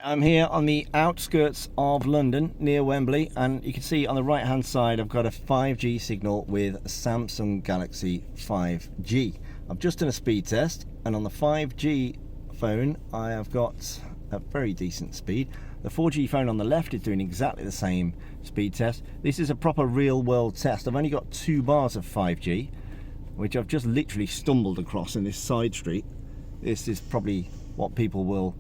I'm here on the outskirts of London near Wembley, and you can see on the right hand side I've got a 5G signal with a Samsung Galaxy 5G. I've just done a speed test, and on the 5G phone I have got a very decent speed. The 4G phone on the left is doing exactly the same speed test. This is a proper real world test. I've only got 2 bars of 5G, which I've just literally stumbled across in this side street. This is probably what people will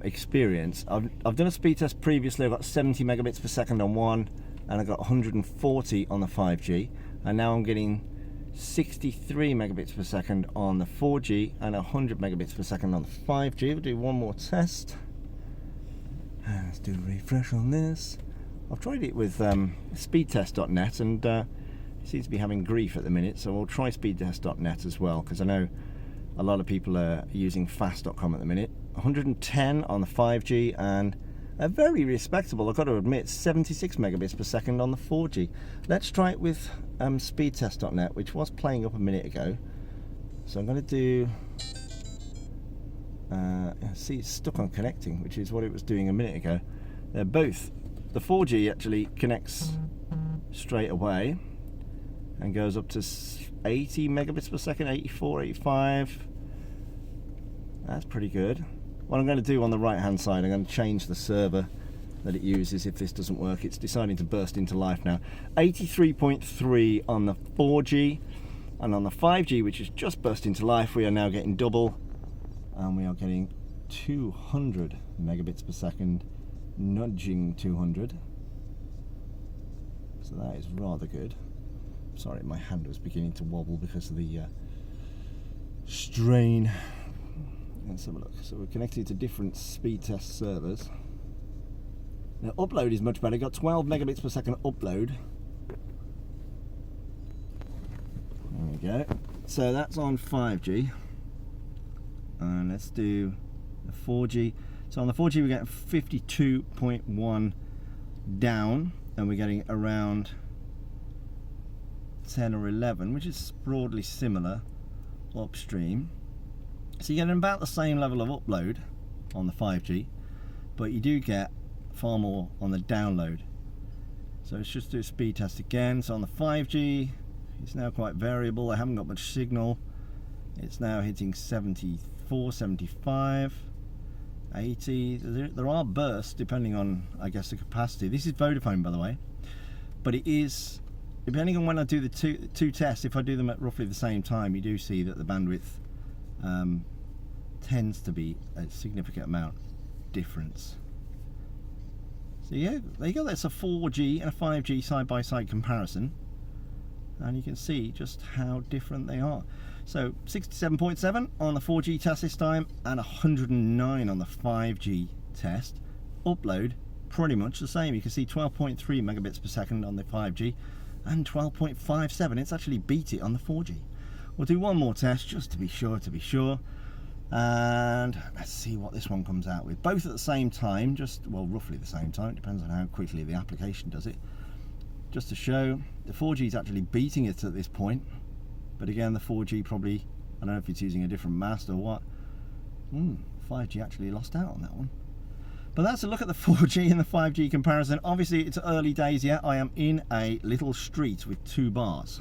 experience. I've done a speed test previously. I've got 70 megabits per second on one, and I got 140 on the 5G, and now I'm getting 63 megabits per second on the 4G and 100 megabits per second on the 5G. We'll do one more test. Let's do a refresh on this. I've tried it with speedtest.net, and it seems to be having grief at the minute, so we'll try speedtest.net as well, because I know a lot of people are using fast.com at the minute. 110 on the 5G and a very respectable, I've got to admit, 76 megabits per second on the 4G. Let's try it with speedtest.net, which was playing up a minute ago. So I'm going to do, see, it's stuck on connecting, which is what it was doing a minute ago. They're both, the 4G actually connects straight away and goes up to 80 megabits per second, 84, 85. That's pretty good. What I'm going to do on the right hand side, I'm going to change the server that it uses if this doesn't work. It's deciding to burst into life now. 83.3 on the 4G, and on the 5G, which has just burst into life, we are now getting double, and we are getting 200 megabits per second, nudging 200. So that is rather good. Sorry, my hand was beginning to wobble because of the strain. Let's have a look. So we're connected to different speed test servers. Now upload is much better. Got 12 megabits per second upload. There we go. So that's on 5G. And let's do the 4G. So on the 4G we're getting 52.1 down, and we're getting around 10 or 11, which is broadly similar upstream. So you're getting about the same level of upload on the 5G, but you do get far more on the download. So let's just do a speed test again. So on the 5G, it's now quite variable. I haven't got much signal. It's now hitting 74, 75, 80. There are bursts depending on, I guess, the capacity. This is Vodafone, by the way, but it is, depending on when I do the two tests, if I do them at roughly the same time, you do see that the bandwidth tends to be a significant amount difference. So yeah, there you go. That's a 4G and a 5G side-by-side comparison, and you can see just how different they are. So 67.7 on the 4G test this time, and 109 on the 5G test. Upload pretty much the same. You can see 12.3 megabits per second on the 5G and 12.57. It's actually beat it on the 4G. We'll do one more test just to be sure, and let's see what this one comes out with. Both at the same time, just, well, roughly the same time. It depends on how quickly the application does it. Just to show, the 4G is actually beating it at this point, but again, the 4G probably, I don't know if it's using a different mast or what. 5G actually lost out on that one. But that's a look at the 4G and the 5G comparison. Obviously, it's early days yet. I am in a little street with 2 bars.